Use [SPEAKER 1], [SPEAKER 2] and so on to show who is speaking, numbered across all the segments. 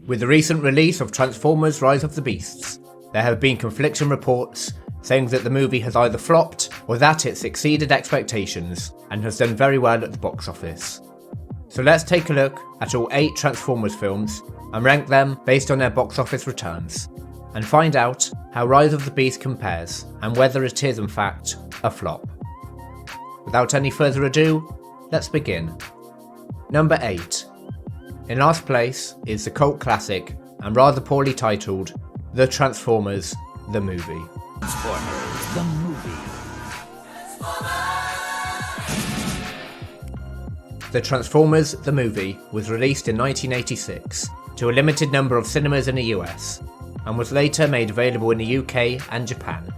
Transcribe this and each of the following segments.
[SPEAKER 1] With the recent release of Transformers Rise of the Beasts, there have been conflicting reports saying that the movie has either flopped or that it's exceeded expectations and has done very well at the box office. So let's take a look at all 8 Transformers films and rank them based on their box office returns, and find out how Rise of the Beast compares and whether it is in fact a flop. Without any further ado, let's begin. Number 8. In last place is the cult classic and rather poorly titled The Transformers, the movie.
[SPEAKER 2] Transformers, the movie.
[SPEAKER 1] The Transformers, the movie was released in 1986 to a limited number of cinemas in the US and was later made available in the UK and Japan.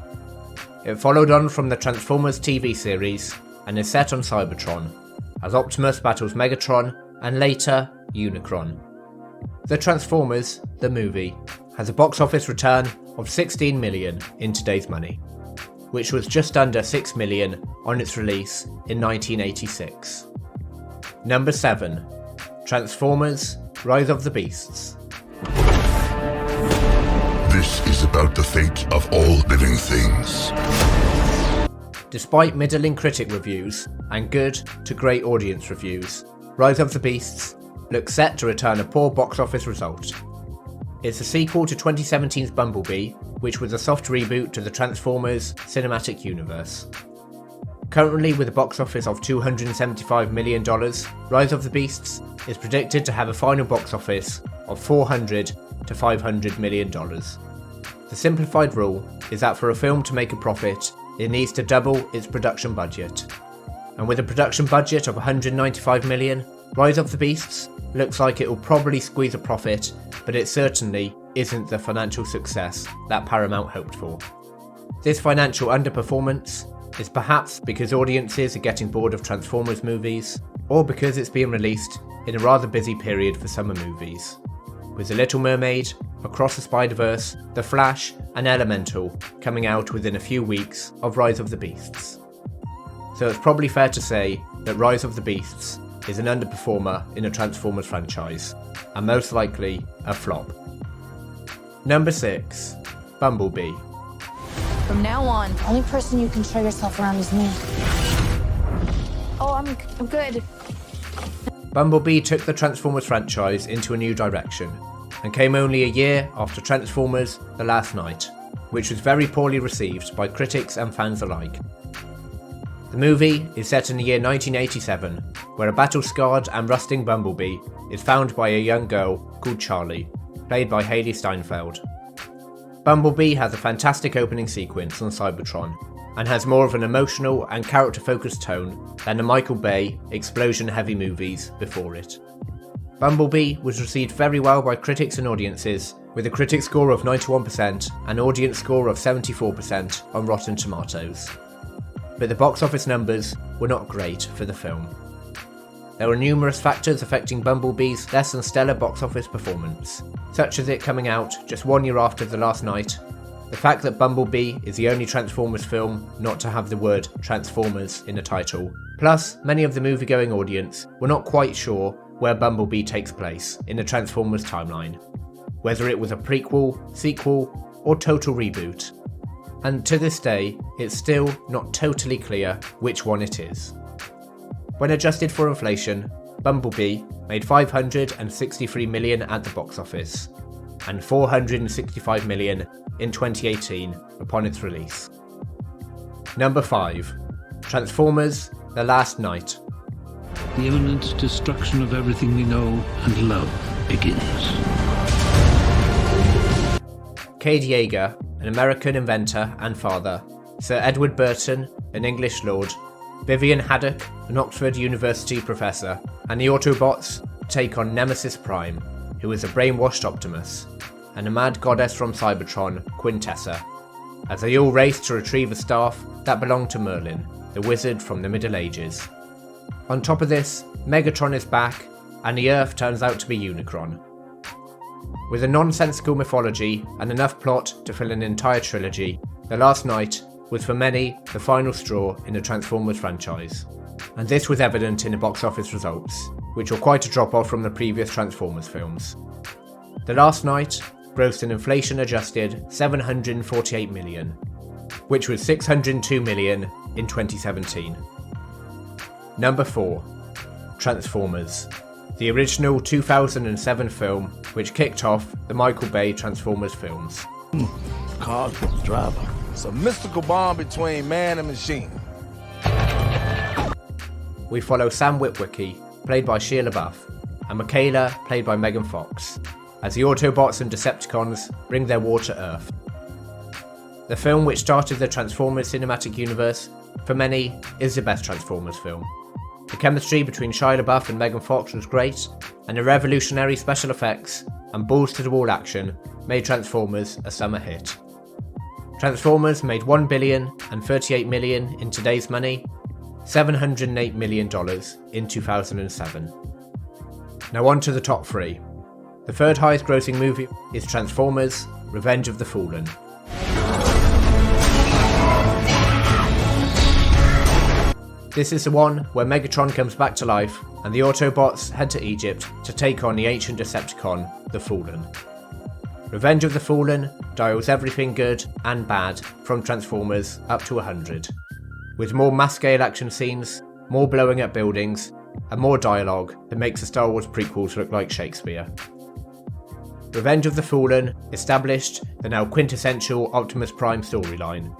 [SPEAKER 1] It followed on from the Transformers TV series and is set on Cybertron, as Optimus battles Megatron and later Unicron. The Transformers, the movie, has a box office return of 16 million in today's money, which was just under 6 million on its release in 1986. Number 7. Transformers Rise of the Beasts.
[SPEAKER 3] This is about the fate of all living things.
[SPEAKER 1] Despite middling critic reviews and good to great audience reviews, Rise of the Beasts looks set to return a poor box office result. It's a sequel to 2017's Bumblebee, which was a soft reboot to the Transformers cinematic universe. Currently with a box office of $275 million, Rise of the Beasts is predicted to have a final box office of $400 to $500 million. The simplified rule is that for a film to make a profit, it needs to double its production budget. And with a production budget of $195 million, Rise of the Beasts looks like it will probably squeeze a profit, but it certainly isn't the financial success that Paramount hoped for. This financial underperformance is perhaps because audiences are getting bored of Transformers movies, or because it's being released in a rather busy period for summer movies, with The Little Mermaid, Across the Spider-Verse, The Flash and Elemental coming out within a few weeks of Rise of the Beasts. So it's probably fair to say that Rise of the Beasts is an underperformer in the Transformers franchise, and most likely a flop. Number 6. Bumblebee.
[SPEAKER 4] From now on, the only person you can show yourself around is me. Oh, I'm good.
[SPEAKER 1] Bumblebee took the Transformers franchise into a new direction, and came only a year after Transformers The Last Knight, which was very poorly received by critics and fans alike. The movie is set in the year 1987, where a battle-scarred and rusting Bumblebee is found by a young girl called Charlie, played by Hailee Steinfeld. Bumblebee has a fantastic opening sequence on Cybertron, and has more of an emotional and character-focused tone than the Michael Bay explosion-heavy movies before it. Bumblebee was received very well by critics and audiences, with a critic score of 91% and audience score of 74% on Rotten Tomatoes. But the box office numbers were not great for the film. There were numerous factors affecting Bumblebee's less than stellar box office performance, such as it coming out just 1 year after The Last Knight, the fact that Bumblebee is the only Transformers film not to have the word Transformers in the title, plus many of the movie-going audience were not quite sure where Bumblebee takes place in the Transformers timeline, whether it was a prequel, sequel, or total reboot. And to this day, it's still not totally clear which one it is. When adjusted for inflation, Bumblebee made $563 million at the box office, and $465 million in 2018 upon its release. Number 5. Transformers The Last Knight.
[SPEAKER 2] The imminent destruction of everything we know and love begins.
[SPEAKER 1] Cade Yeager, an American inventor and father, Sir Edward Burton, an English lord, Vivian Haddock, an Oxford University professor, and the Autobots take on Nemesis Prime, who is a brainwashed Optimus, and a mad goddess from Cybertron, Quintessa, as they all race to retrieve a staff that belonged to Merlin, the wizard from the Middle Ages. On top of this, Megatron is back, and the Earth turns out to be Unicron. With a nonsensical mythology and enough plot to fill an entire trilogy, The Last Knight was for many the final straw in the Transformers franchise, and this was evident in the box office results, which were quite a drop-off from the previous Transformers films. The Last Night grossed an inflation-adjusted $748 million, which was $602 million in 2017. Number 4. Transformers, the original 2007 film which kicked off the Michael Bay Transformers films.
[SPEAKER 5] Cosmic driver. It's a mystical bond between man and machine.
[SPEAKER 1] We follow Sam Witwicky, played by Shia LaBeouf, and Michaela, played by Megan Fox, as the Autobots and Decepticons bring their war to Earth. The film which started the Transformers cinematic universe, for many, is the best Transformers film. The chemistry between Shia LaBeouf and Megan Fox was great, and the revolutionary special effects and balls-to-the-wall action made Transformers a summer hit. Transformers made $1,038 million in today's money, $708 million in 2007. Now on to the top 3. The third highest grossing movie is Transformers: Revenge of the Fallen. This is the one where Megatron comes back to life and the Autobots head to Egypt to take on the ancient Decepticon, the Fallen. Revenge of the Fallen dials everything good and bad from Transformers up to 100, with more mass-scale action scenes, more blowing up buildings, and more dialogue that makes the Star Wars prequels look like Shakespeare. Revenge of the Fallen established the now quintessential Optimus Prime storyline,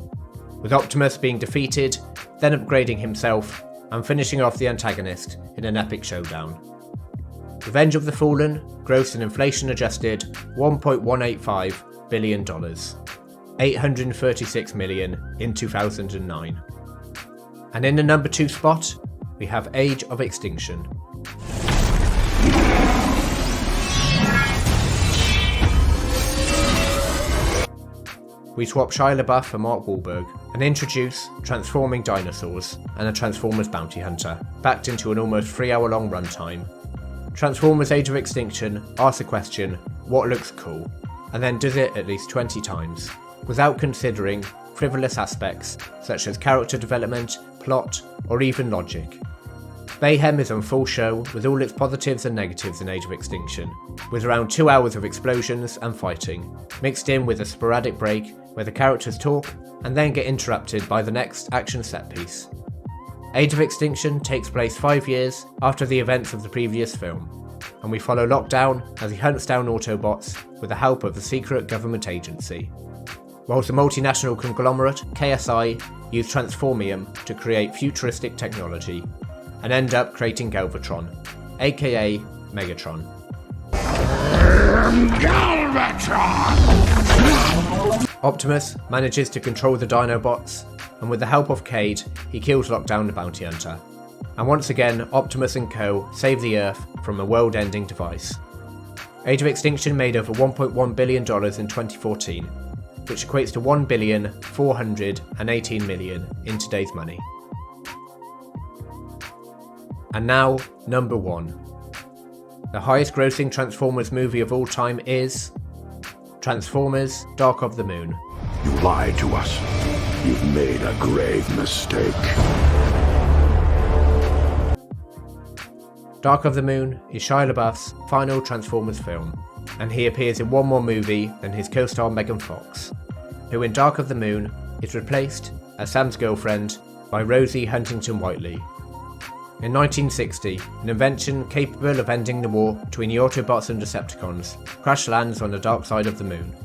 [SPEAKER 1] with Optimus being defeated, then upgrading himself, and finishing off the antagonist in an epic showdown. Revenge of the Fallen grossed an inflation-adjusted $1.185 billion, $836 million in 2009. And in the number 2 spot, we have Age of Extinction. We swap Shia LaBeouf for Mark Wahlberg and introduce transforming dinosaurs and a Transformers bounty hunter, backed into an almost 3-hour-long runtime. Transformers Age of Extinction asks the question, what looks cool, and then does it at least 20 times, without considering frivolous aspects such as character development, plot, or even logic. Mayhem is on full show with all its positives and negatives in Age of Extinction, with around 2 hours of explosions and fighting, mixed in with a sporadic break where the characters talk and then get interrupted by the next action set piece. Age of Extinction takes place 5 years after the events of the previous film, and we follow Lockdown as he hunts down Autobots with the help of the secret government agency, whilst the multinational conglomerate KSI use Transformium to create futuristic technology, and end up creating Galvatron, aka Megatron. Optimus manages to control the Dinobots, and with the help of Cade, he kills Lockdown the Bounty Hunter. And once again, Optimus and co. save the Earth from a world-ending device. Age of Extinction made over $1.1 billion in 2014, which equates to $1,418 million in today's money. And now, number 1. The highest grossing Transformers movie of all time is Transformers: Dark of the Moon.
[SPEAKER 3] You lied to us. You've made a grave mistake.
[SPEAKER 1] Dark of the Moon is Shia LaBeouf's final Transformers film, and he appears in one more movie than his co-star Megan Fox, who in Dark of the Moon is replaced as Sam's girlfriend by Rosie Huntington Whiteley. In 1960, an invention capable of ending the war between the Autobots and Decepticons crash lands on the dark side of the moon.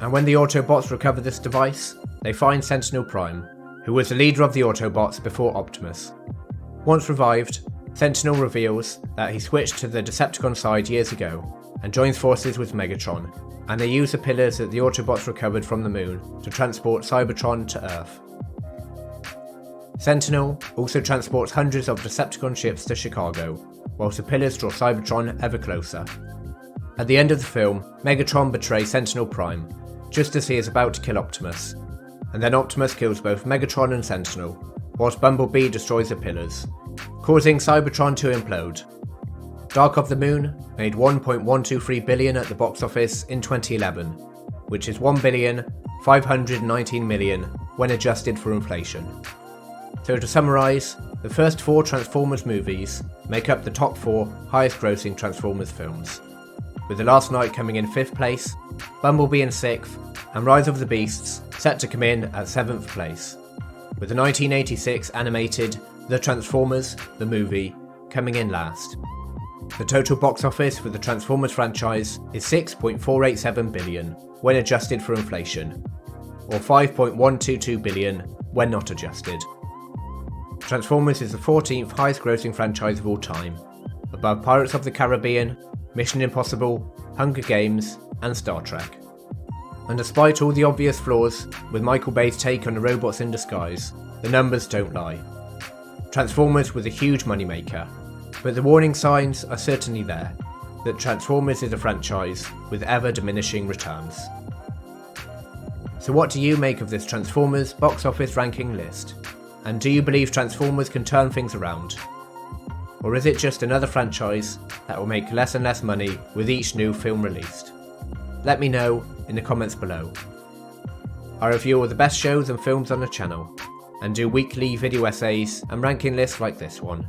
[SPEAKER 1] And when the Autobots recover this device, they find Sentinel Prime, who was the leader of the Autobots before Optimus. Once revived, Sentinel reveals that he switched to the Decepticon side years ago and joins forces with Megatron, and they use the pillars that the Autobots recovered from the moon to transport Cybertron to Earth. Sentinel also transports hundreds of Decepticon ships to Chicago, whilst the pillars draw Cybertron ever closer. At the end of the film, Megatron betrays Sentinel Prime, just as he is about to kill Optimus, and then Optimus kills both Megatron and Sentinel, whilst Bumblebee destroys the pillars, causing Cybertron to implode. Dark of the Moon made $1.123 billion at the box office in 2011, which is $1,519 million when adjusted for inflation. So to summarise, the first 4 Transformers movies make up the top 4 highest grossing Transformers films. with The Last Knight coming in 5th place, Bumblebee in 6th, and Rise of the Beasts set to come in at 7th place, with the 1986 animated The Transformers, the movie, coming in last. The total box office for the Transformers franchise is $6.487 billion when adjusted for inflation, or $5.122 billion when not adjusted. Transformers is the 14th highest grossing franchise of all time, above Pirates of the Caribbean, Mission Impossible, Hunger Games, and Star Trek. And despite all the obvious flaws with Michael Bay's take on the robots in disguise, the numbers don't lie. Transformers was a huge moneymaker, but the warning signs are certainly there that Transformers is a franchise with ever diminishing returns. So what do you make of this Transformers box office ranking list? And do you believe Transformers can turn things around? Or is it just another franchise that will make less and less money with each new film released? Let me know in the comments below. I review all the best shows and films on the channel, and do weekly video essays and ranking lists like this one.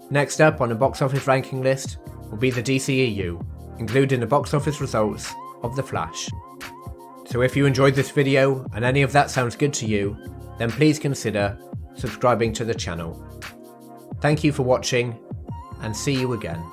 [SPEAKER 1] Next up on the box office ranking list will be the DCEU, including the box office results of The Flash. So if you enjoyed this video and any of that sounds good to you, then please consider subscribing to the channel. Thank you for watching, and see you again.